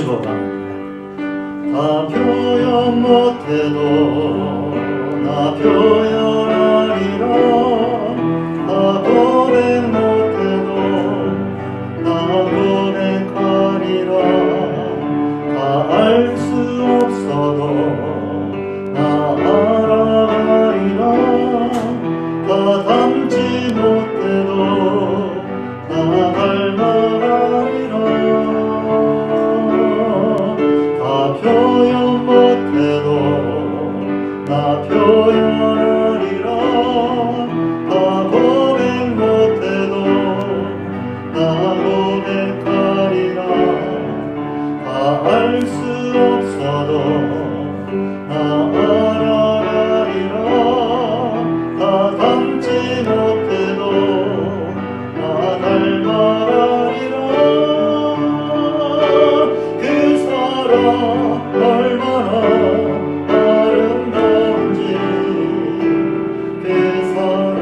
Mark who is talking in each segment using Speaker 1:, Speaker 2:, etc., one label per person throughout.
Speaker 1: 집어갑니다. 다 표현 못해도 나 표현하리라. 다 고백 못해도 나 고백하리라. 다 알 수 없어도 나 알아가리라. 다 담지 못해도 나 닮아가리라. 다 표현 못해도 나 표현하리라. 다 고백 못해도 나 고백하리라. 다 알 수 없어도 나 알아가리라. 다 담지 못해도 나 닮아가리라. 그 사랑 얼마나 아름다운지, 그 사랑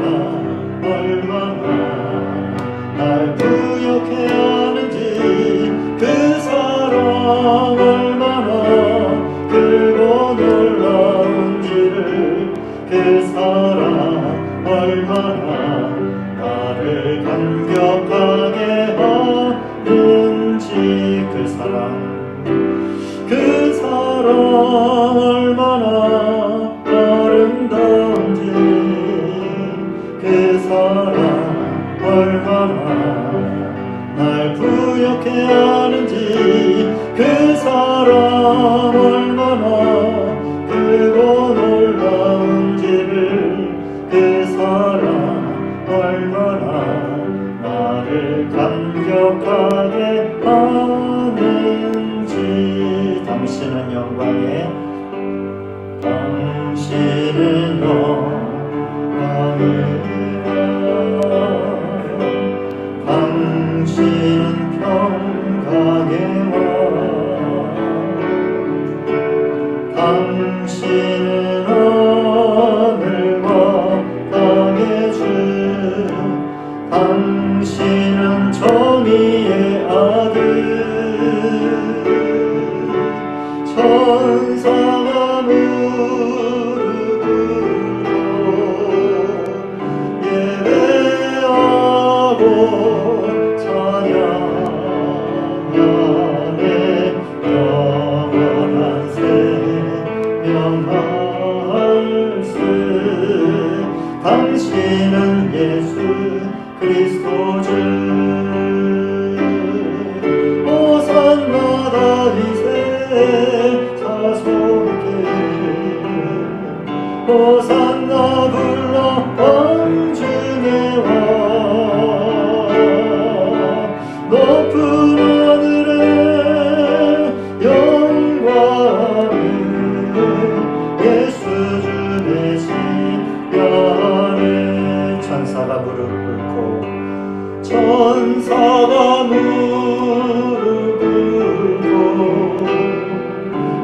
Speaker 1: 얼마나 날 부욕해 하는지, 그 사랑 얼마나 크고 놀라운지를, 그 사랑 얼마나 나를 감격하게 하는지, 그 사랑 얼마나 아름다운지, 그 사랑 얼마나 날 부욕해 하는지, 그 사랑 얼마나 크고 놀라운지를, 그 사랑 얼마나 나를 감격하게 하는지. 당신은 영광에, 당신은 영광이라. 당신은 평강의 왕, 당신은 하늘과 땅의 주, 당신은 정의의 아들. 천사가 무릎 꿇고 예배하고 찬양하네. 영원한 생명 말씀, 당신은 예수 그리스도 주. 호산나 다윗의 자손께, 호산나 불러 왕중의 왕. 높은 하늘에 영광을 예수 주 되시려네. 천사가 무릎 꿇고, 천사가 무릎 꿇고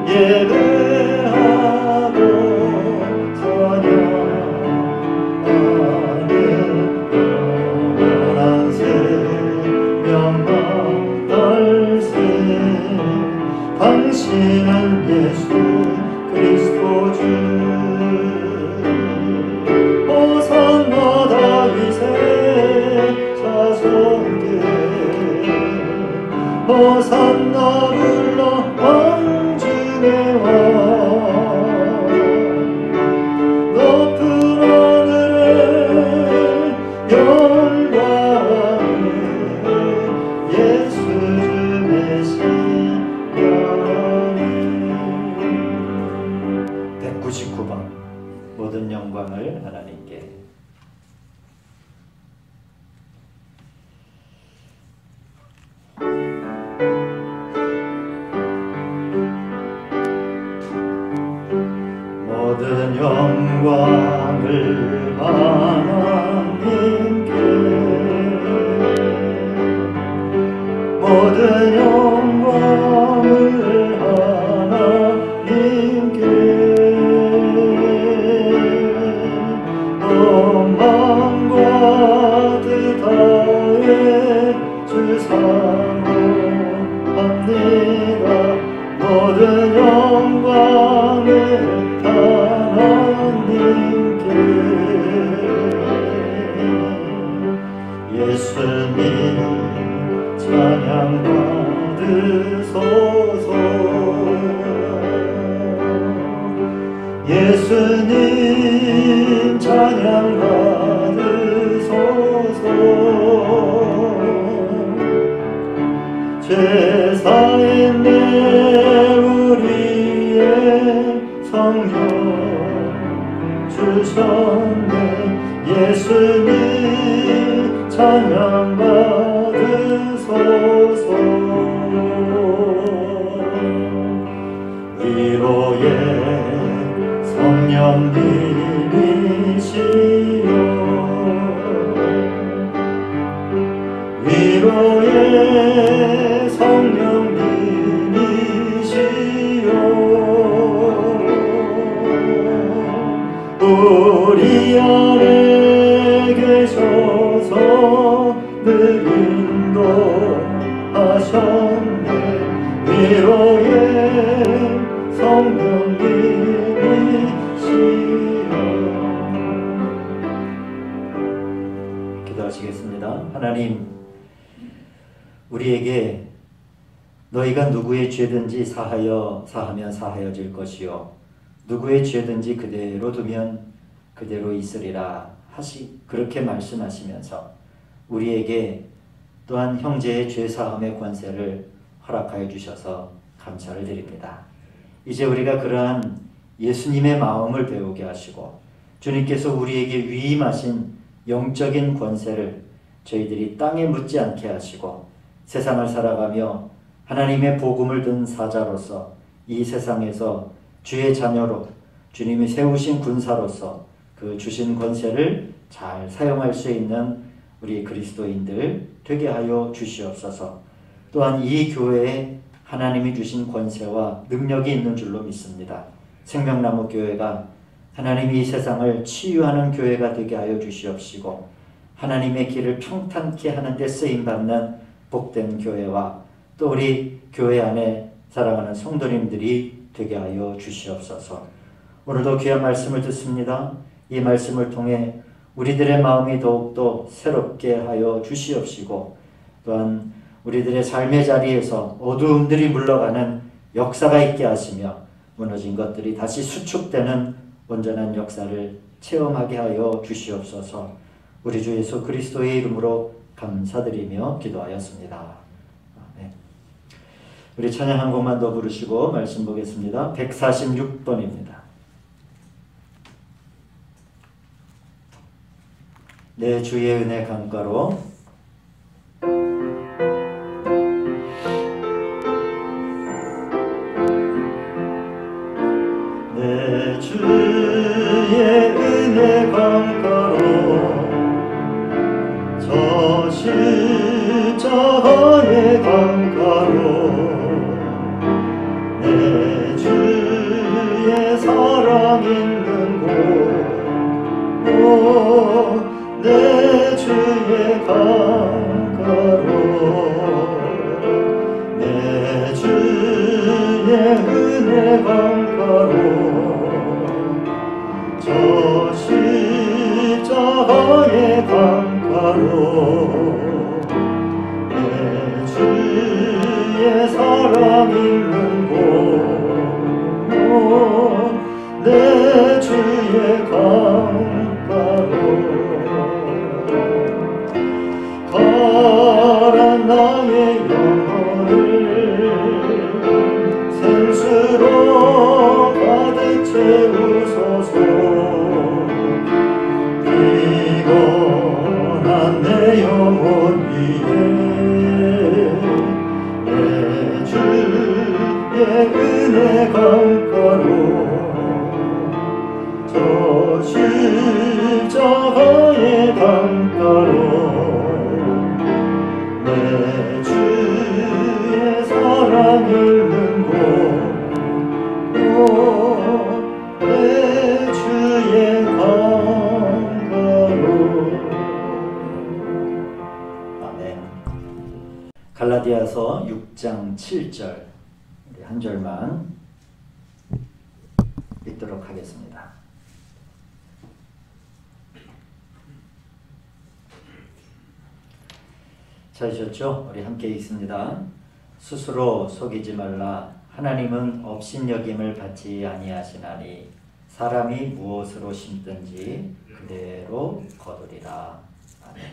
Speaker 1: 예배하고 찬양하네. 영원한 생명과 날새, 당신은 예수 그리스도 주. 호산나 다윗의 자손께, 호산나 불러 왕중의 왕. 높은 하늘에 영광을 예수 주 되시려니. 199번 모든 영광을 하나님께. 모든 영광을 하나님께, 모든 영광을 하나님께. 원망과 뜻하에 주 사모합니다. 예수님 찬양 받으소서. 제사했네 우리의 성령 주셨네. 예수님 찬양 받으소서. 위로의 성령님이시여 위로의 성령님이시여 우리 안에 계셔서 늘 인도하셨네. 위로의 성령님이시여. 기도하시겠습니다. 하나님, 우리에게 너희가 누구의 죄든지 사하면 사하여질 것이요 누구의 죄든지 그대로 두면 그대로 있으리라 그렇게 말씀하시면서 우리에게 또한 형제의 죄 사함의 권세를 허락하여 주셔서 감사를 드립니다. 이제 우리가 그러한 예수님의 마음을 배우게 하시고 주님께서 우리에게 위임하신 영적인 권세를 저희들이 땅에 묻지 않게 하시고 세상을 살아가며 하나님의 복음을 든 사자로서 이 세상에서 주의 자녀로 주님이 세우신 군사로서 그 주신 권세를 잘 사용할 수 있는 우리 그리스도인들 되게 하여 주시옵소서. 또한 이 교회에 하나님이 주신 권세와 능력이 있는 줄로 믿습니다. 생명나무 교회가 하나님이 이 세상을 치유하는 교회가 되게 하여 주시옵시고 하나님의 길을 평탄케 하는 데 쓰임받는 복된 교회와 또 우리 교회 안에 사랑하는 성도님들이 되게 하여 주시옵소서. 오늘도 귀한 말씀을 듣습니다. 이 말씀을 통해 우리들의 마음이 더욱더 새롭게 하여 주시옵시고 또한 우리들의 삶의 자리에서 어두움들이 물러가는 역사가 있게 하시며 무너진 것들이 다시 수축되는 온전한 역사를 체험하게 하여 주시옵소서. 우리 주 예수 그리스도의 이름으로 감사드리며 기도하였습니다. 우리 찬양 한 곡만 더 부르시고 말씀 보겠습니다. 146번입니다. 내 주의 은혜 강가로 내 주의 은혜 강가로 저 십자가의 강가로 내 주의 사랑 있는 곳 내 주의 강가로 내 주의 은혜 강가로 저 십자가의 강가로 내 주의 사랑 있는 곳 내 주의 강가로 가란 나의 영혼을 생수로 가득 채우소서. 피곤한 내 영혼 위에 내 주의 은혜 강가로 저 십자가의 강가로 내 주의 사랑 있는 곳 내 주의 강가로. 아멘. 갈라디아서 6장 7절 우리 한 절만 읽도록 하겠습니다. 찾으셨죠? 우리 함께 읽습니다. 스스로 속이지 말라. 하나님은 업신여김을 받지 아니하시나니 사람이 무엇으로 심든지 그대로 거두리라. 아멘.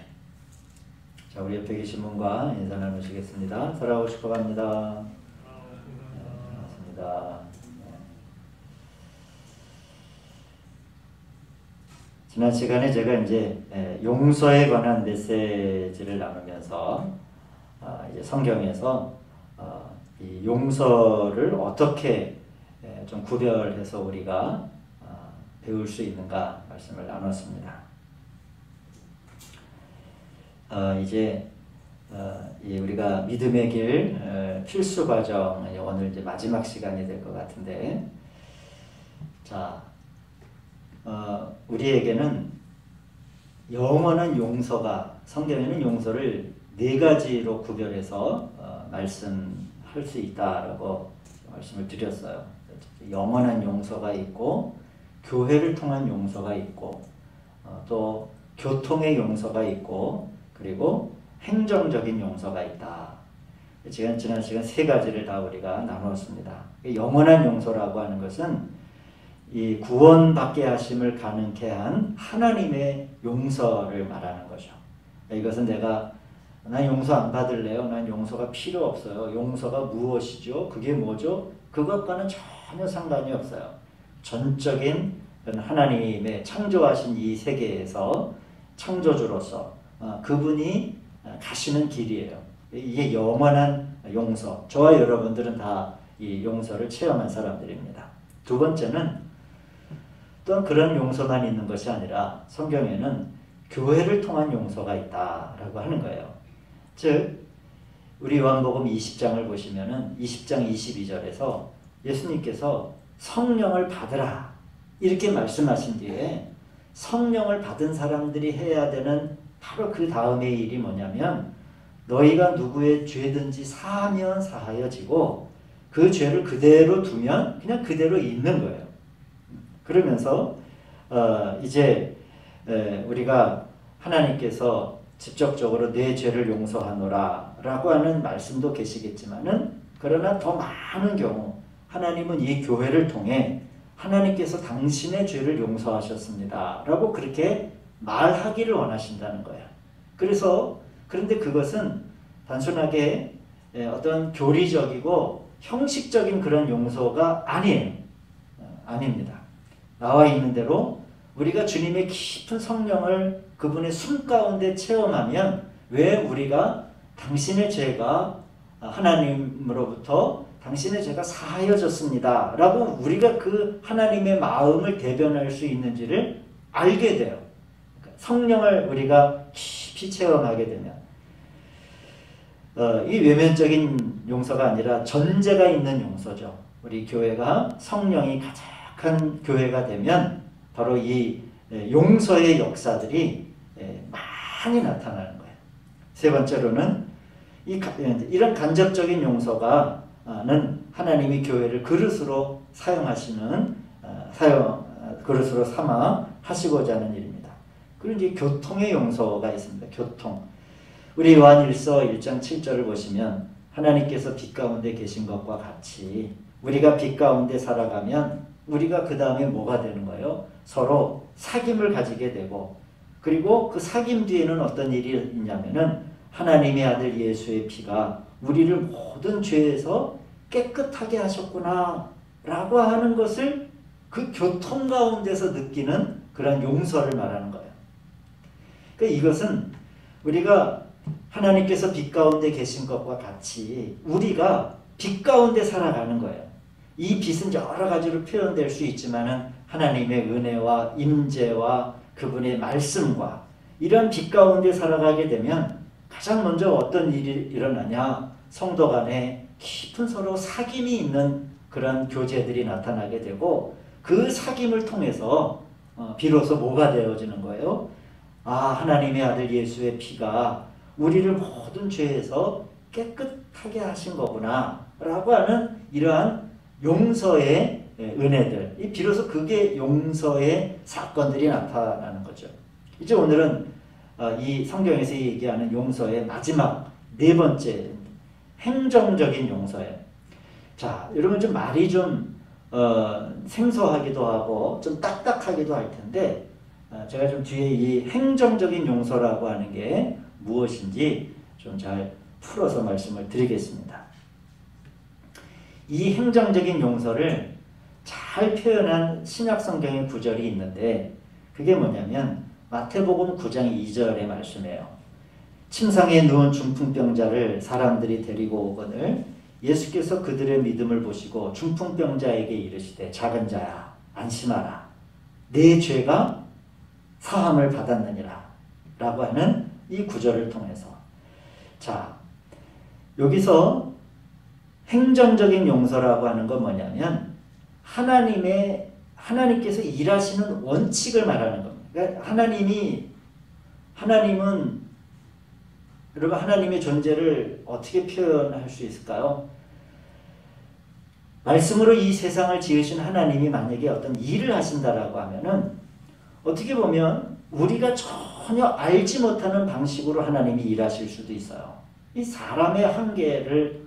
Speaker 1: 자, 우리 옆에 계신 분과 인사 나누시겠습니다. 살아오고 싶어 합니다. 네, 반갑습니다. 네. 지난 시간에 제가 이제 용서에 관한 메시지를 나누면서 이제 성경에서 이 용서를 어떻게 좀 구별해서 우리가 배울 수 있는가 말씀을 나눴습니다. 이제 우리가 믿음의 길 필수 과정 오늘 이제 마지막 시간이 될 것 같은데, 자, 우리에게는 영원한 용서가, 성경에는 용서를 네 가지로 구별해서 말씀할 수 있다라고 말씀을 드렸어요. 영원한 용서가 있고, 교회를 통한 용서가 있고, 또 교통의 용서가 있고, 그리고 행정적인 용서가 있다. 지난 시간 세 가지를 다 우리가 나누었습니다. 영원한 용서라고 하는 것은 이 구원받게 하심을 가능케 한 하나님의 용서를 말하는 거죠. 이것은 난 용서 안 받을래요. 난 용서가 필요 없어요. 용서가 무엇이죠? 그게 뭐죠? 그것과는 전혀 상관이 없어요. 전적인 하나님의 창조하신 이 세계에서 창조주로서 그분이 가시는 길이에요. 이게 영원한 용서. 저와 여러분들은 다 이 용서를 체험한 사람들입니다. 두 번째는 또한 그런 용서만 있는 것이 아니라 성경에는 교회를 통한 용서가 있다라고 하는 거예요. 즉 우리 요한복음 20장을 보시면은 20장 22절에서 예수님께서 성령을 받으라 이렇게 말씀하신 뒤에 성령을 받은 사람들이 해야 되는 바로 그 다음의 일이 뭐냐면, 너희가 누구의 죄든지 사하면 사하여지고 그 죄를 그대로 두면 그냥 그대로 있는 거예요. 그러면서 이제 우리가 하나님께서 직접적으로 내 죄를 용서하노라 라고 하는 말씀도 계시겠지만은, 그러나 더 많은 경우 하나님은 이 교회를 통해 하나님께서 당신의 죄를 용서하셨습니다 라고 그렇게 말하기를 원하신다는 거예요. 그런데 그것은 단순하게 어떤 교리적이고 형식적인 그런 용서가 아니에요. 아닙니다. 나와 있는 대로 우리가 주님의 깊은 성령을 그분의 숨 가운데 체험하면, 왜 우리가 당신의 죄가 하나님으로부터 당신의 죄가 사하여졌습니다 라고 우리가 그 하나님의 마음을 대변할 수 있는지를 알게 돼요. 성령을 우리가 깊이 체험하게 되면 이 외면적인 용서가 아니라 전제가 있는 용서죠. 우리 교회가 성령이 가득한 교회가 되면 바로 이 용서의 역사들이 많이 나타나는 거예요. 세 번째로는 이런 간접적인 용서가는 하나님이 교회를 그릇으로 그릇으로 삼아 하시고자 하는 일입니다. 그리고 이제 교통의 용서가 있습니다. 교통. 우리 요한일서 1장 7절을 보시면, 하나님께서 빛 가운데 계신 것과 같이 우리가 빛 가운데 살아가면 우리가 그 다음에 뭐가 되는 거예요? 서로 사귐을 가지게 되고, 그리고 그 사귐 뒤에는 어떤 일이 있냐면은 하나님의 아들 예수의 피가 우리를 모든 죄에서 깨끗하게 하셨구나 라고 하는 것을 그 교통 가운데서 느끼는 그런 용서를 말하는 거예요. 그러니까 이것은 우리가 하나님께서 빛 가운데 계신 것과 같이 우리가 빛 가운데 살아가는 거예요. 이 빛은 여러 가지로 표현될 수 있지만은 하나님의 은혜와 임재와 그분의 말씀과 이런 빛 가운데 살아가게 되면 가장 먼저 어떤 일이 일어나냐? 성도 간에 깊은 서로 사귐이 있는 그런 교제들이 나타나게 되고, 그 사귐을 통해서 비로소 뭐가 되어지는 거예요? 하나님의 아들 예수의 피가 우리를 모든 죄에서 깨끗하게 하신 거구나 라고 하는 이러한 용서의 은혜들, 비로소 그게 용서의 사건들이 나타나는 거죠. 이제 오늘은 이 성경에서 얘기하는 용서의 마지막 네 번째 행정적인 용서예요. 자, 여러분 좀 말이 좀 생소하기도 하고 좀 딱딱하기도 할 텐데 제가 좀 뒤에 이 행정적인 용서라고 하는 게 무엇인지 좀 잘 풀어서 말씀을 드리겠습니다. 이 행정적인 용서를 잘 표현한 신약성경의 구절이 있는데 그게 뭐냐면 마태복음 9장 2절의 말씀이에요. 침상에 누운 중풍병자를 사람들이 데리고 오거늘 예수께서 그들의 믿음을 보시고 중풍병자에게 이르시되 작은 자야 안심하라 네 죄가 사함을 받았느니라 라고 하는 이 구절을 통해서 자 여기서 행정적인 용서라고 하는 건 뭐냐면 하나님께서 일하시는 원칙을 말하는 겁니다. 그러니까 하나님은 여러분 하나님의 존재를 어떻게 표현할 수 있을까요? 말씀으로 이 세상을 지으신 하나님이 만약에 어떤 일을 하신다라고 하면은 어떻게 보면 우리가 전혀 알지 못하는 방식으로 하나님이 일하실 수도 있어요. 이 사람의 한계를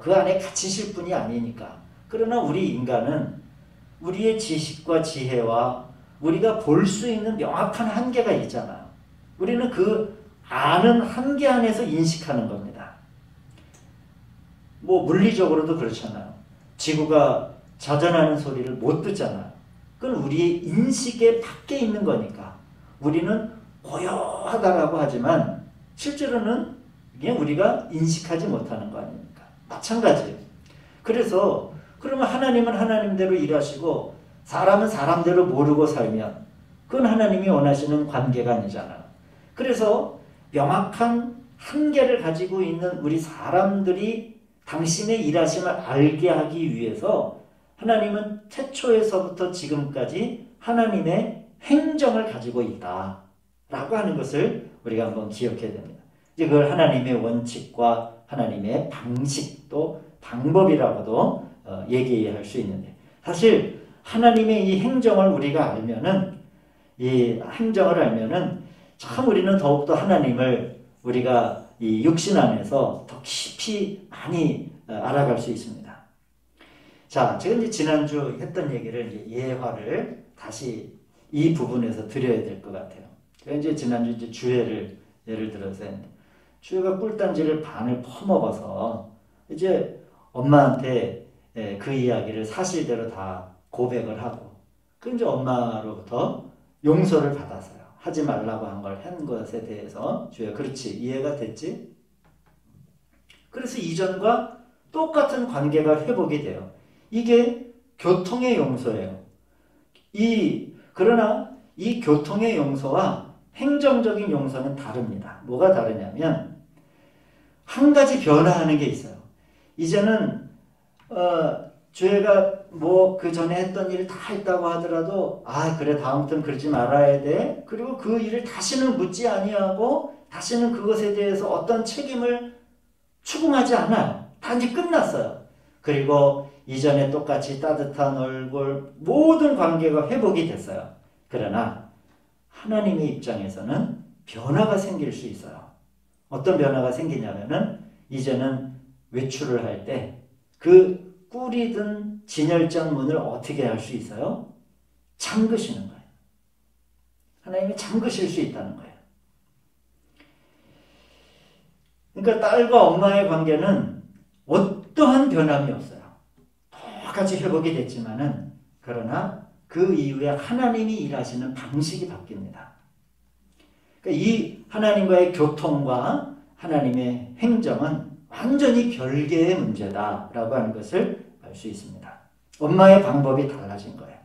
Speaker 1: 그 안에 갇히실 분이 아니니까. 그러나 우리 인간은 우리의 지식과 지혜와 우리가 볼 수 있는 명확한 한계가 있잖아요. 우리는 그 아는 한계 안에서 인식하는 겁니다. 물리적으로도 그렇잖아요. 지구가 자전하는 소리를 못 듣잖아요. 그건 우리의 인식의 밖에 있는 거니까. 우리는 고요하다라고 하지만 실제로는 그냥 우리가 인식하지 못하는 거 아닙니까? 마찬가지예요. 그래서 그러면 하나님은 하나님대로 일하시고 사람은 사람대로 모르고 살면 그건 하나님이 원하시는 관계가 아니잖아요. 그래서 명확한 한계를 가지고 있는 우리 사람들이 당신의 일하심을 알게 하기 위해서 하나님은 태초에서부터 지금까지 하나님의 행정을 가지고 있다라고 하는 것을 우리가 한번 기억해야 됩니다. 이제 그걸 하나님의 원칙과 하나님의 방식 또 방법이라고도 얘기할 수 있는데 사실 하나님의 이 행정을 우리가 알면은 참 우리는 더욱더 하나님을 우리가 이 육신 안에서 더 깊이 많이 알아갈 수 있습니다. 자, 제가 이제 지난주 했던 얘기를 이제 예화를 다시 이 부분에서 드려야 될 것 같아요. 제가 이제 지난주 이제 주애를 예를 들어서 했는데 주애가 꿀단지를 반을 퍼먹어서 이제 엄마한테 그 이야기를 사실대로 다 고백을 하고 그 이제 엄마로부터 용서를 받았어요. 하지 말라고 한 걸 한 것에 대해서 주야 그렇지 이해가 됐지? 그래서 이전과 똑같은 관계가 회복이 돼요. 이게 교통의 용서예요. 그러나 이 교통의 용서와 행정적인 용서는 다릅니다. 뭐가 다르냐면 한 가지 변화하는 게 있어요. 이제는 죄가 그 전에 했던 일을 다 했다고 하더라도 그래 다음부터는 그러지 말아야 돼. 그리고 그 일을 다시는 묻지 아니하고 다시는 그것에 대해서 어떤 책임을 추궁하지 않아요. 단지 끝났어요. 그리고 이전에 똑같이 따뜻한 얼굴 모든 관계가 회복이 됐어요. 그러나 하나님의 입장에서는 변화가 생길 수 있어요. 어떤 변화가 생기냐면은 이제는 외출을 할 때 그 꿀이 든 진열장 문을 어떻게 할 수 있어요? 잠그시는 거예요. 하나님이 잠그실 수 있다는 거예요. 그러니까 딸과 엄마의 관계는 어떠한 변함이 없어요. 똑같이 회복이 됐지만은 그러나 그 이후에 하나님이 일하시는 방식이 바뀝니다. 그러니까 이 하나님과의 교통과 하나님의 행정은 완전히 별개의 문제다라고 하는 것을 알 수 있습니다. 엄마의 방법이 달라진 거예요.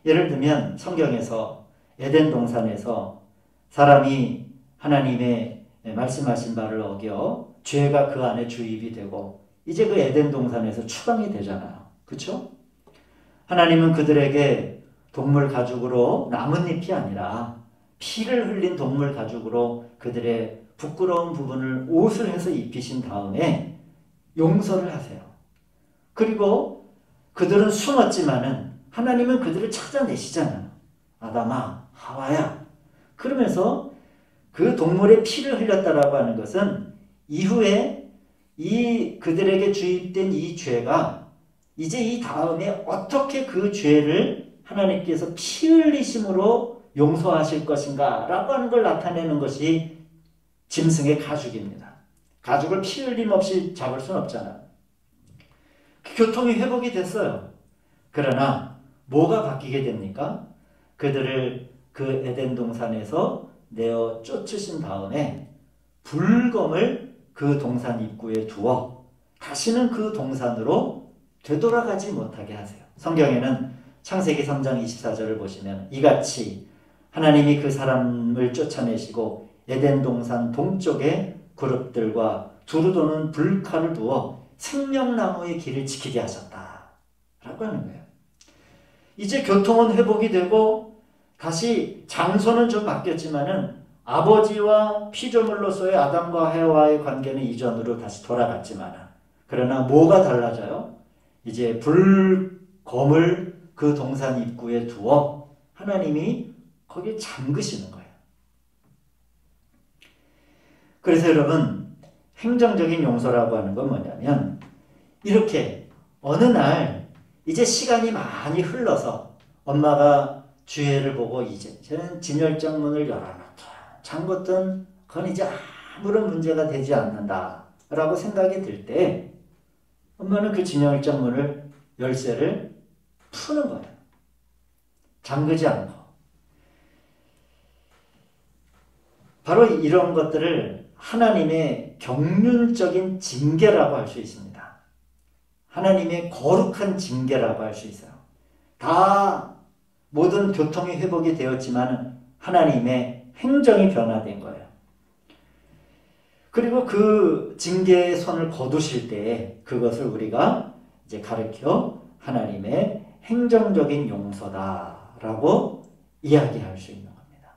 Speaker 1: 예를 들면 성경에서 에덴 동산에서 사람이 하나님의 말씀하신 바를 어겨 죄가 그 안에 주입이 되고 이제 그 에덴 동산에서 추방이 되잖아요. 그렇죠? 하나님은 그들에게 동물 가죽으로 나뭇잎이 아니라 피를 흘린 동물 가죽으로 그들의 부끄러운 부분을 옷을 해서 입히신 다음에 용서를 하세요. 그리고 그들은 숨었지만은 하나님은 그들을 찾아내시잖아요. 아담아, 하와야. 그러면서 그 동물의 피를 흘렸다라고 하는 것은 이후에 그들에게 주입된 이 죄가 이제 이 다음에 어떻게 그 죄를 하나님께서 피 흘리심으로 용서하실 것인가 라고 하는 걸 나타내는 것이 짐승의 가죽입니다. 가죽을 피 흘림 없이 잡을 수는 없잖아요. 교통이 회복이 됐어요. 그러나 뭐가 바뀌게 됩니까? 그들을 그 에덴 동산에서 내어 쫓으신 다음에 불검을 그 동산 입구에 두어 다시는 그 동산으로 되돌아가지 못하게 하세요. 성경에는 창세기 3장 24절을 보시면 이같이 하나님이 그 사람을 쫓아내시고 에덴 동산 동쪽에 그룹들과 두루 도는 불칼을 두어 생명나무의 길을 지키게 하셨다 라고 하는 거예요. 이제 교통은 회복이 되고 다시 장소는 좀 바뀌었지만은 아버지와 피조물로서의 아담과 해와의 관계는 이전으로 다시 돌아갔지만 그러나 뭐가 달라져요? 이제 불검을 그 동산 입구에 두어 하나님이 거기에 잠그시는 거예요. 그래서 여러분 행정적인 용서라고 하는 건 뭐냐면 이렇게 어느 날 이제 시간이 많이 흘러서 엄마가 주애를 보고 이제 저는 진열장 문을 열어놓다 잠궜던 그건 이제 아무런 문제가 되지 않는다 라고 생각이 들 때 엄마는 그 진열장 문을 열쇠를 푸는 거예요. 잠그지 않고. 바로 이런 것들을 하나님의 경륜적인 징계라고 할 수 있습니다. 하나님의 거룩한 징계라고 할 수 있어요. 다 모든 교통이 회복이 되었지만 하나님의 행정이 변화된 거예요. 그리고 그 징계의 손을 거두실 때 그것을 우리가 이제 가르쳐 하나님의 행정적인 용서다라고 이야기할 수 있는 겁니다.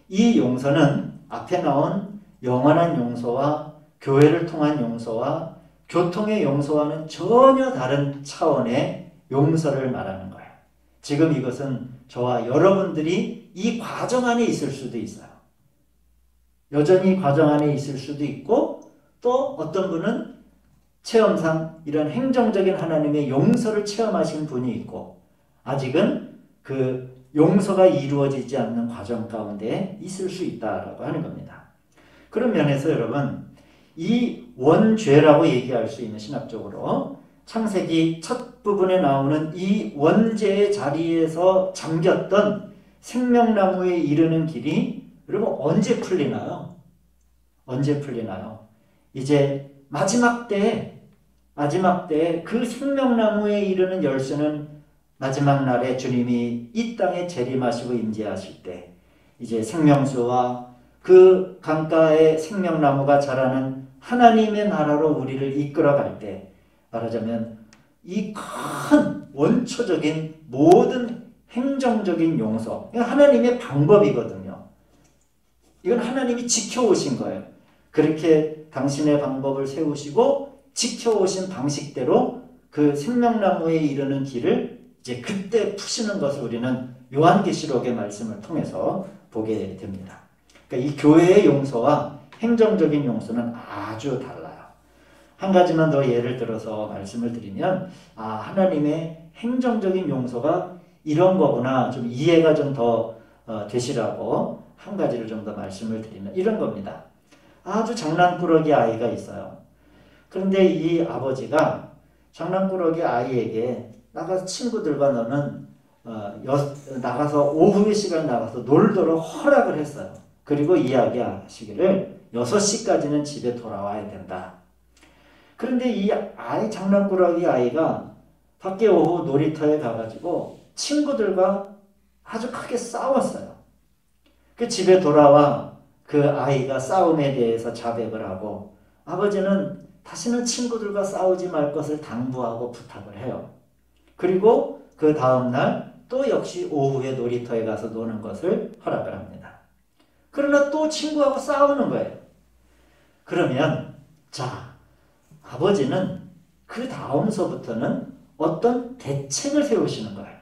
Speaker 1: 이 용서는 앞에 나온 영원한 용서와 교회를 통한 용서와 교통의 용서와는 전혀 다른 차원의 용서를 말하는 거예요. 지금 이것은 저와 여러분들이 이 과정 안에 있을 수도 있어요. 여전히 과정 안에 있을 수도 있고 또 어떤 분은 체험상 이런 행정적인 하나님의 용서를 체험하신 분이 있고 아직은 그 용서가 이루어지지 않는 과정 가운데 있을 수 있다라고 하는 겁니다. 그런 면에서 여러분 이 원죄라고 얘기할 수 있는 신학적으로 창세기 첫 부분에 나오는 이 원죄의 자리에서 잠겼던 생명나무에 이르는 길이 여러분 언제 풀리나요? 언제 풀리나요? 이제 마지막 때에 그 생명나무에 이르는 열쇠는 마지막 날에 주님이 이 땅에 재림하시고 임재하실 때 이제 생명수와 그 강가에 생명나무가 자라는 하나님의 나라로 우리를 이끌어갈 때 말하자면 이 큰 원초적인 모든 행정적인 용서 이건 하나님의 방법이거든요. 이건 하나님이 지켜오신 거예요. 그렇게 당신의 방법을 세우시고 지켜오신 방식대로 그 생명나무에 이르는 길을 이제 그때 푸시는 것을 우리는 요한계시록의 말씀을 통해서 보게 됩니다. 그러니까 이 교회의 용서와 행정적인 용서는 아주 달라요. 한 가지만 더 예를 들어서 말씀을 드리면 하나님의 행정적인 용서가 이런 거구나 좀 이해가 좀 더 되시라고 한 가지를 좀 더 말씀을 드리면 이런 겁니다. 아주 장난꾸러기 아이가 있어요. 그런데 이 아버지가 장난꾸러기 아이에게 나가서 친구들과 너는 나가서 오후의 시간 나가서 놀도록 허락을 했어요. 그리고 이야기하시기를 6시까지는 집에 돌아와야 된다. 그런데 이 장난꾸러기 아이가 밖에 오후 놀이터에 가가지고 친구들과 아주 크게 싸웠어요. 그 집에 돌아와 그 아이가 싸움에 대해서 자백을 하고 아버지는 다시는 친구들과 싸우지 말 것을 당부하고 부탁을 해요. 그리고 그 다음날 또 역시 오후에 놀이터에 가서 노는 것을 허락을 합니다. 그러나 또 친구하고 싸우는 거예요. 그러면 아버지는 그 다음서부터는 어떤 대책을 세우시는 거예요.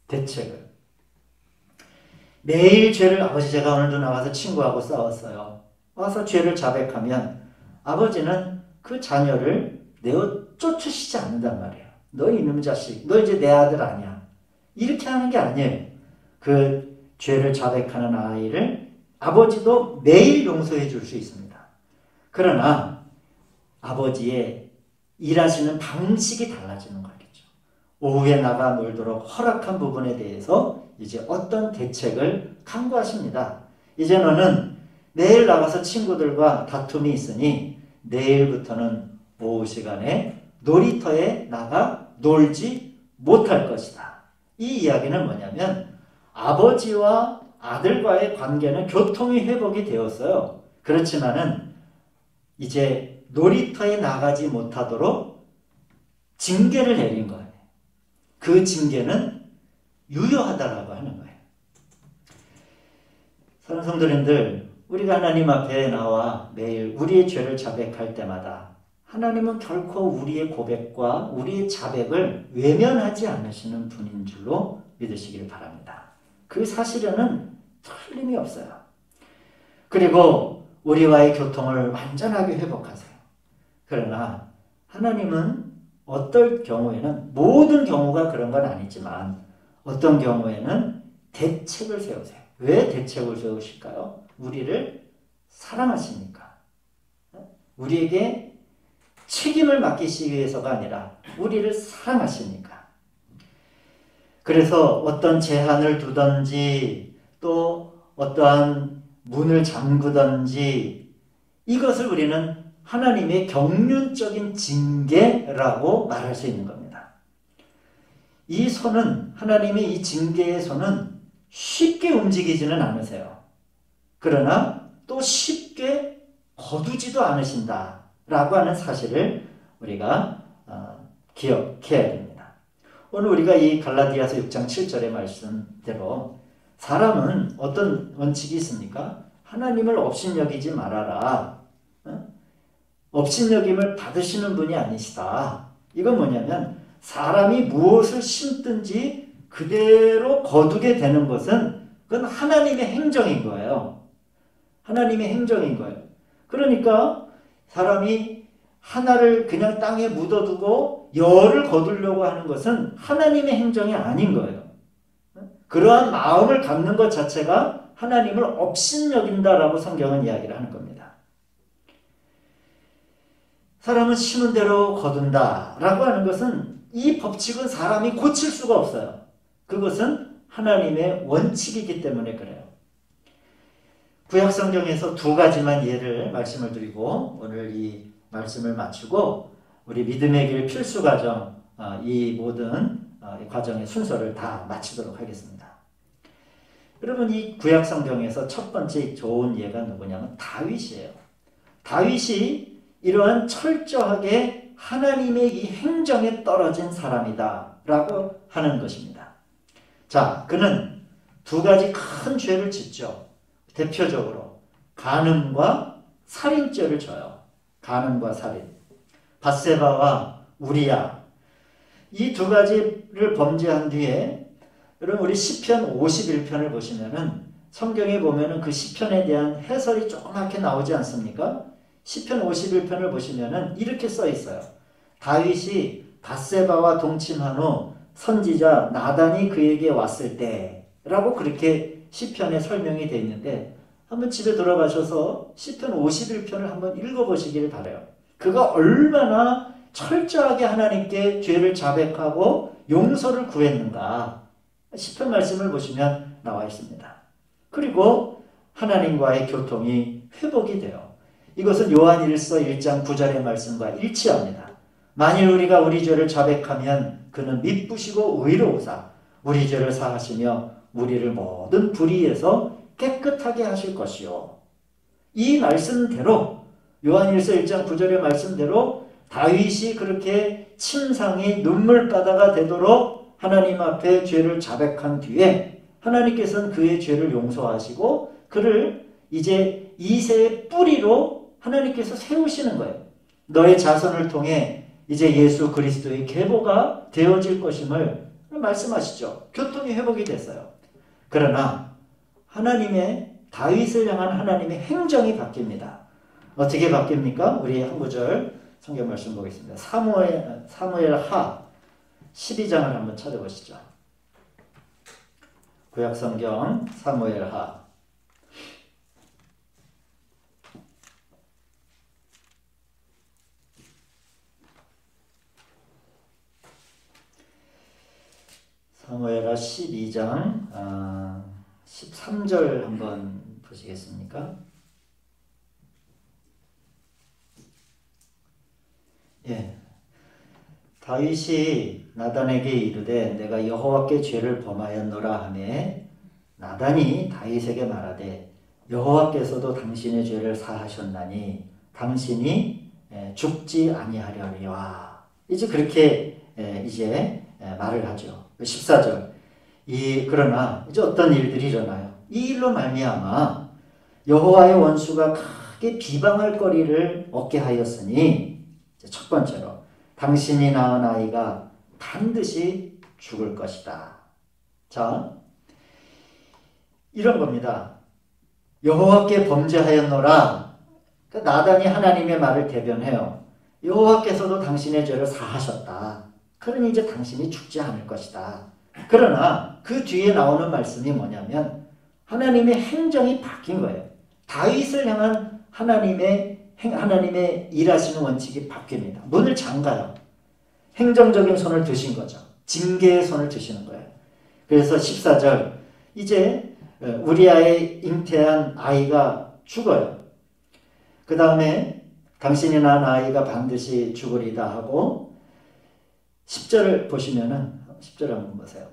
Speaker 1: 대책을. 매일 죄를 아버지 제가 오늘도 나가서 친구하고 싸웠어요. 와서 죄를 자백하면 아버지는 그 자녀를 내어 쫓으시지 않는단 말이에요. 너 이놈 자식, 너 이제 내 아들 아니야. 이렇게 하는 게 아니에요. 그 죄를 자백하는 아이를 아버지도 매일 용서해 줄 수 있습니다. 그러나 아버지의 일하시는 방식이 달라지는 거겠죠. 오후에 나가 놀도록 허락한 부분에 대해서 이제 어떤 대책을 강구하십니다. 이제 너는 내일 나가서 친구들과 다툼이 있으니 내일부터는 오후 시간에 놀이터에 나가 놀지 못할 것이다. 이 이야기는 뭐냐면 아버지와 아들과의 관계는 교통이 회복이 되었어요. 그렇지만은 이제 놀이터에 나가지 못하도록 징계를 내린 거예요. 그 징계는 유효하다라고 하는 거예요. 사랑하는 성도님들, 우리가 하나님 앞에 나와 매일 우리의 죄를 자백할 때마다 하나님은 결코 우리의 고백과 우리의 자백을 외면하지 않으시는 분인 줄로 믿으시길 바랍니다. 그 사실에는 틀림이 없어요. 그리고 우리와의 교통을 완전하게 회복하세요. 그러나 하나님은 어떨 경우에는, 모든 경우가 그런 건 아니지만 어떤 경우에는 대책을 세우세요. 왜 대책을 세우실까요? 우리를 사랑하시니까. 우리에게 책임을 맡기시기 위해서가 아니라 우리를 사랑하시니까. 그래서 어떤 제한을 두든지 또 어떠한 문을 잠그든지 이것을 우리는 하나님의 경륜적인 징계라고 말할 수 있는 겁니다. 이 손은, 하나님의 이 징계의 손은 쉽게 움직이지는 않으세요. 그러나 또 쉽게 거두지도 않으신다라고 하는 사실을 우리가 기억해야 됩니다. 오늘 우리가 이 갈라디아서 6장 7절의 말씀대로 사람은 어떤 원칙이 있습니까? 하나님을 업신여기지 말아라. 업신여김을 받으시는 분이 아니시다. 이건 뭐냐면 사람이 무엇을 심든지 그대로 거두게 되는 것은 그건 하나님의 행정인 거예요. 하나님의 행정인 거예요. 그러니까 사람이 하나를 그냥 땅에 묻어두고 열을 거두려고 하는 것은 하나님의 행정이 아닌 거예요. 그러한 마음을 갖는 것 자체가 하나님을 업신여긴다라고 성경은 이야기를 하는 겁니다. 사람은 심은 대로 거둔다라고 하는 것은 이 법칙은 사람이 고칠 수가 없어요. 그것은 하나님의 원칙이기 때문에 그래요. 구약성경에서 두 가지만 예를 말씀을 드리고 오늘 이 말씀을 마치고 우리 믿음의 길 필수 과정, 이 모든 과정의 순서를 다 마치도록 하겠습니다. 여러분, 이 구약성경에서 첫 번째 좋은 예가 누구냐면 다윗이에요. 다윗이 이러한 철저하게 하나님의 이 행정에 떨어진 사람이다 라고 하는 것입니다. 자, 그는 두 가지 큰 죄를 짓죠. 대표적으로 간음과 살인죄를 져요. 간음과 살인. 밧세바와 우리야. 이 두 가지를 범죄한 뒤에 여러분 우리 시편 51편을 보시면은 성경에 보면은 그 시편에 대한 해설이 조그맣게 나오지 않습니까? 시편 51편을 보시면은 이렇게 써 있어요. 다윗이 밧세바와 동침한 후 선지자 나단이 그에게 왔을 때라고 그렇게 시편에 설명이 되어 있는데 한번 집에 돌아가셔서 시편 51편을 한번 읽어보시길 바라요. 그가 얼마나 철저하게 하나님께 죄를 자백하고 용서를 구했는가 시편 말씀을 보시면 나와 있습니다. 그리고 하나님과의 교통이 회복이 돼요. 이것은 요한일서 1장 9절의 말씀과 일치합니다. 만일 우리가 우리 죄를 자백하면 그는 미쁘시고 의로우사 우리 죄를 사하시며 우리를 모든 불의에서 깨끗하게 하실 것이요. 이 말씀대로 요한일서 1장 9절의 말씀대로 다윗이 그렇게 침상이 눈물바다가 되도록 하나님 앞에 죄를 자백한 뒤에 하나님께서는 그의 죄를 용서하시고 그를 이제 이새의 뿌리로 하나님께서 세우시는 거예요. 너의 자손을 통해 이제 예수 그리스도의 계보가 되어질 것임을 말씀하시죠. 교통이 회복이 됐어요. 그러나 하나님의 다윗을 향한 하나님의 행정이 바뀝니다. 어떻게 바뀝니까? 우리 한 구절 성경 말씀 보겠습니다. 사무엘 하 12장을 한번 찾아보시죠. 구약성경 사무엘하 12장 13절 한번 보시겠습니까? 예. 다윗이 나단에게 이르되 내가 여호와께 죄를 범하였노라 하매 나단이 다윗에게 말하되 여호와께서도 당신의 죄를 사하셨나니 당신이 죽지 아니하려니와. 이제 그렇게 이제 말을 하죠. 14절. 그러나 이제 어떤 일들이 일어나요. 이 일로 말미암아 여호와의 원수가 크게 비방할 거리를 얻게 하였으니 첫 번째로 당신이 낳은 아이가 반드시 죽을 것이다. 자, 이런 겁니다. 여호와께 범죄하였노라. 그러니까 나단이 하나님의 말을 대변해요. 여호와께서도 당신의 죄를 사하셨다. 그러니 이제 당신이 죽지 않을 것이다. 그러나 그 뒤에 나오는 말씀이 뭐냐면 하나님의 행정이 바뀐 거예요. 다윗을 향한 하나님의 일하시는 원칙이 바뀝니다. 문을 잠가요. 행정적인 손을 드신 거죠. 징계의 손을 드시는 거예요. 그래서 14절 이제 우리아의 잉태한 아이가 죽어요. 그 다음에 당신이 낳은 아이가 반드시 죽으리다 하고 10절을 보시면은 10절 한번 보세요.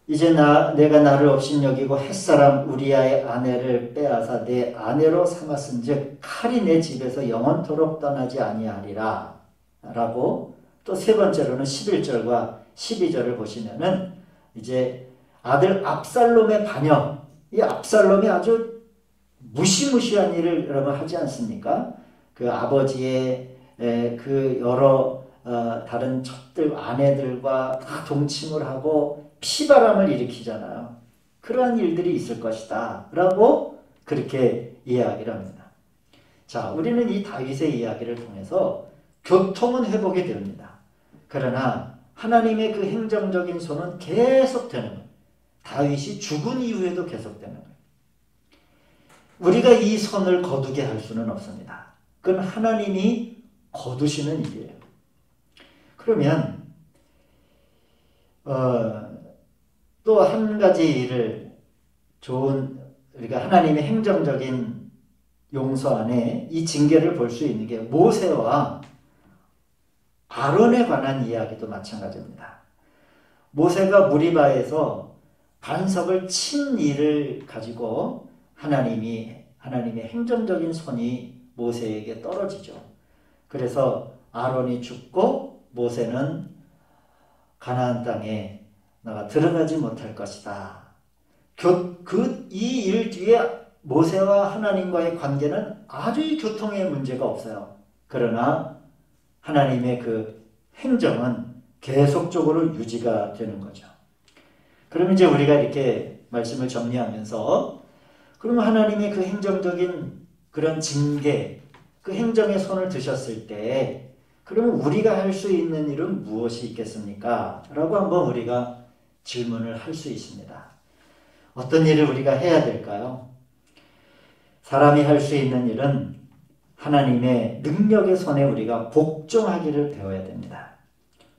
Speaker 1: 이제 내가 나를 업신여기고 햇사람 우리아의 아내를 빼앗아 내 아내로 삼았은즉 칼이 내 집에서 영원토록 떠나지 아니하리라 라고, 또 세 번째로는 11절과 12절을 보시면은 이제 아들 압살롬의 반역, 이 압살롬이 아주 무시무시한 일을 여러분 하지 않습니까? 그 아버지의 그 여러 다른 첩들 아내들과 다 동침을 하고 피바람을 일으키잖아요. 그러한 일들이 있을 것이다 라고 그렇게 이야기를 합니다. 자, 우리는 이 다윗의 이야기를 통해서 교통은 회복이 됩니다. 그러나 하나님의 그 행정적인 손은 계속되는 거예요. 다윗이 죽은 이후에도 계속되는 거예요. 우리가 이 손을 거두게 할 수는 없습니다. 그건 하나님이 거두시는 일이에요. 그러면 또 한 가지 일을 우리가 하나님의 행정적인 용서 안에 이 징계를 볼 수 있는 게 모세와 아론에 관한 이야기도 마찬가지입니다. 모세가 무리바에서 반석을 친 일을 가지고 하나님의 행정적인 손이 모세에게 떨어지죠. 그래서 아론이 죽고 모세는 가나안 땅에 나가 들어가지 못할 것이다. 이 일 뒤에 모세와 하나님과의 관계는 아주 교통의 문제가 없어요. 그러나 하나님의 그 행정은 계속적으로 유지가 되는 거죠. 그럼 이제 우리가 이렇게 말씀을 정리하면서 그러면 하나님의 그 행정적인 그런 징계, 그 행정의 손을 드셨을 때 그러면 우리가 할 수 있는 일은 무엇이 있겠습니까? 라고 한번 우리가 질문을 할 수 있습니다. 어떤 일을 우리가 해야 될까요? 사람이 할 수 있는 일은 하나님의 능력의 손에 우리가 복종하기를 배워야 됩니다.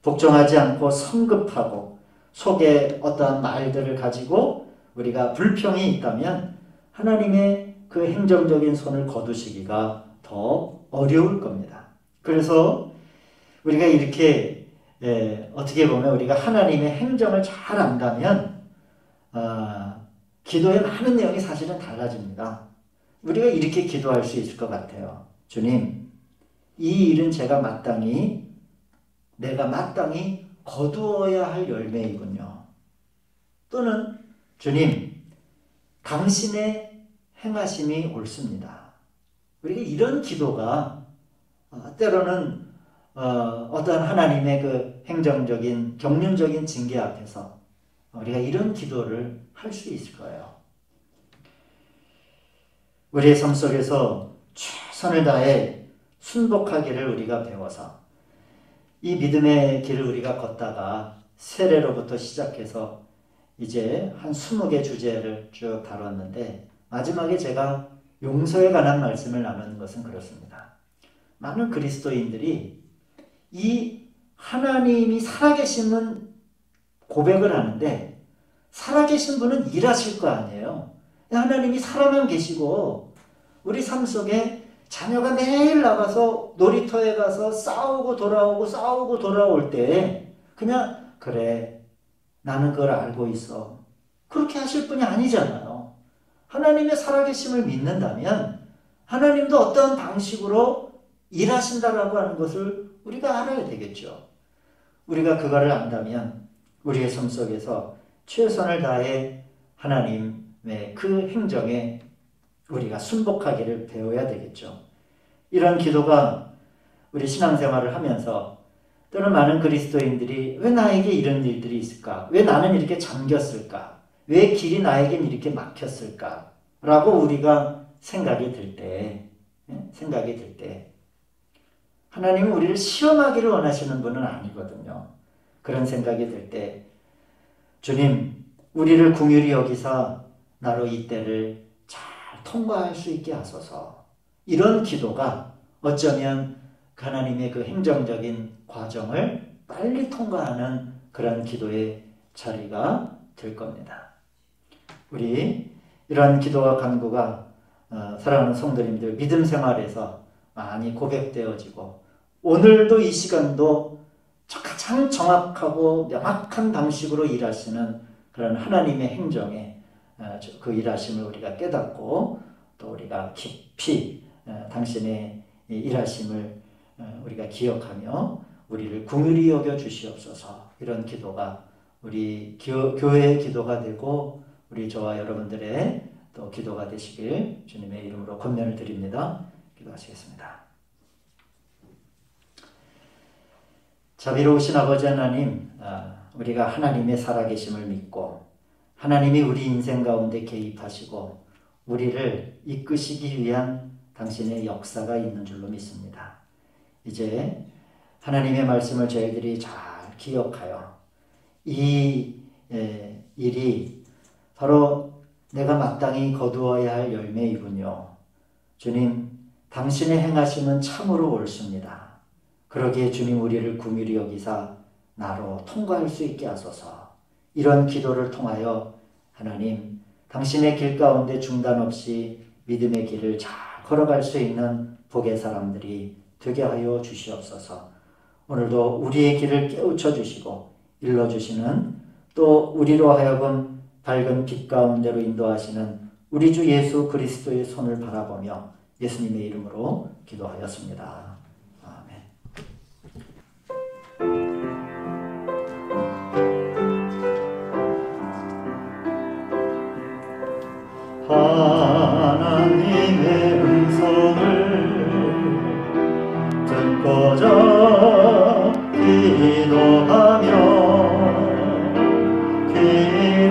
Speaker 1: 복종하지 않고 성급하고 속에 어떠한 말들을 가지고 우리가 불평이 있다면 하나님의 그 행정적인 손을 거두시기가 더 어려울 겁니다. 그래서 우리가 이렇게 어떻게 보면 우리가 하나님의 행정을 잘 안다면 기도의 많은 내용이 사실은 달라집니다. 우리가 이렇게 기도할 수 있을 것 같아요. 주님, 이 일은 내가 마땅히 거두어야 할 열매이군요. 또는 주님, 당신의 행하심이 옳습니다. 우리가 이런 기도가 때로는 어떤 하나님의 그 행정적인 경륜적인 징계 앞에서 우리가 이런 기도를 할 수 있을 거예요. 우리의 삶 속에서 최선을 다해 순복하기를 우리가 배워서 이 믿음의 길을 우리가 걷다가 세례로부터 시작해서 이제 한 20개 주제를 쭉 다뤘는데 마지막에 제가 용서에 관한 말씀을 나누는 것은 그렇습니다. 많은 그리스도인들이 이 하나님이 살아계심은 고백을 하는데 살아계신 분은 일하실 거 아니에요. 하나님이 살아만 계시고 우리 삶 속에 자녀가 매일 나가서 놀이터에 가서 싸우고 돌아올 때 그냥 그래 나는 그걸 알고 있어. 그렇게 하실 분이 아니잖아요. 하나님의 살아계심을 믿는다면 하나님도 어떤 방식으로 일하신다라고 하는 것을 우리가 알아야 되겠죠. 우리가 그거를 안다면 우리의 삶 속에서 최선을 다해 하나님의 그 행정에 우리가 순복하기를 배워야 되겠죠. 이런 기도가 우리 신앙생활을 하면서 또는 많은 그리스도인들이 왜 나에게 이런 일들이 있을까? 왜 나는 이렇게 잠겼을까? 왜 길이 나에겐 이렇게 막혔을까? 라고 우리가 생각이 들 때 하나님은 우리를 시험하기를 원하시는 분은 아니거든요. 그런 생각이 들 때 주님 우리를 긍휼히 여기사 나로 이 때를 잘 통과할 수 있게 하소서. 이런 기도가 어쩌면 하나님의 그 행정적인 과정을 빨리 통과하는 그런 기도의 자리가 될 겁니다. 우리 이런 기도와 간구가 사랑하는 성도님들 믿음 생활에서 많이 고백되어지고 오늘도 이 시간도 가장 정확하고 명확한 방식으로 일하시는 그런 하나님의 행정에 그 일하심을 우리가 깨닫고 또 우리가 깊이 당신의 일하심을 우리가 기억하며 우리를 긍휼히 여겨 주시옵소서. 이런 기도가 우리 교회의 기도가 되고 우리 저와 여러분들의 또 기도가 되시길 주님의 이름으로 권면을 드립니다. 기도하시겠습니다. 자비로우신 아버지 하나님, 우리가 하나님의 살아계심을 믿고 하나님이 우리 인생 가운데 개입하시고 우리를 이끄시기 위한 당신의 역사가 있는 줄로 믿습니다. 이제 하나님의 말씀을 저희들이 잘 기억하여 이 일이 바로 내가 마땅히 거두어야 할 열매이군요. 주님, 당신의 행하심은 참으로 옳습니다. 그러기에 주님 우리를 긍휼히 여기사 나로 통과할 수 있게 하소서. 이런 기도를 통하여 하나님 당신의 길 가운데 중단 없이 믿음의 길을 잘 걸어갈 수 있는 복의 사람들이 되게 하여 주시옵소서. 오늘도 우리의 길을 깨우쳐 주시고 일러주시는 또 우리로 하여금 밝은 빛 가운데로 인도하시는 우리 주 예수 그리스도의 손을 바라보며 예수님의 이름으로 기도하였습니다. 하나님의 음성을 듣고자 기도하며 귀를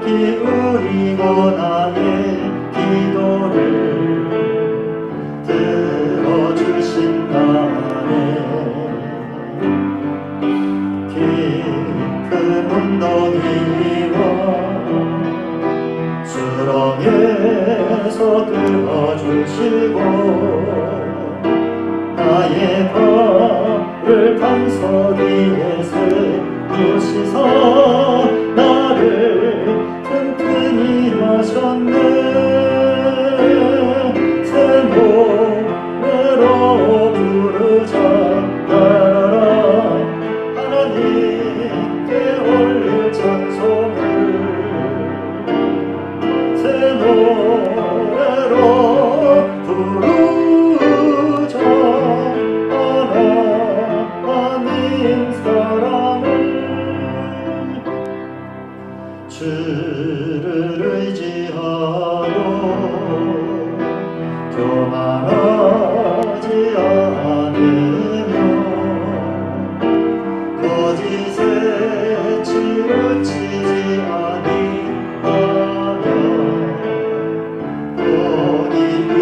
Speaker 1: 기울이고 나의 기도를 들어주신다네. 깊은 언덕이와 수렁에서 들어주시고 나의 발을 반석 위에 세우시사 나를 튼튼히 하셨네. 새 노래로 부르자 따라라 하나님께 올릴 찬송을 새 노래로 부르자 하나님 사랑을 주를 의지하고 교만하지 않으며 거짓에 치우치지 아니하며 복이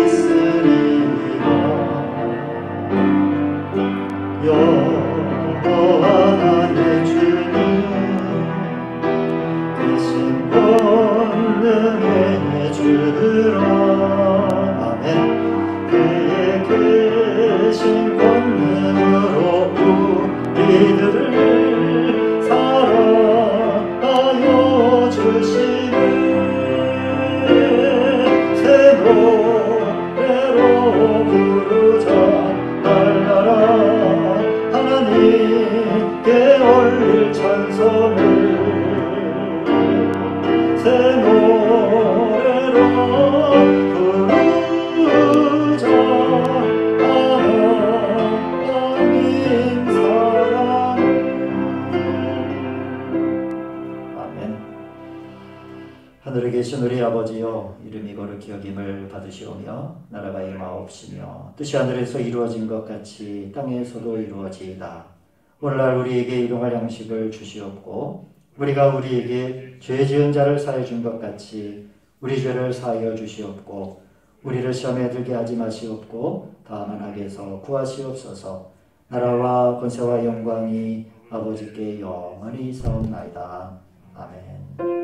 Speaker 1: 있으리라. 하늘에 계신 우리 아버지여, 이름이 거룩히 여김을 받으시오며 나라가 임하옵시며 뜻이 하늘에서 이루어진 것 같이 땅에서도 이루어지이다. 오늘날 우리에게 일용할 양식을 주시옵고 우리가 우리에게 죄 지은 자를 사하여 준 것 같이 우리 죄를 사하여 주시옵고 우리를 시험에 들게 하지 마시옵고 다만 악에서 구하시옵소서. 나라와 권세와 영광이 아버지께 영원히 있사옵나이다. 아멘.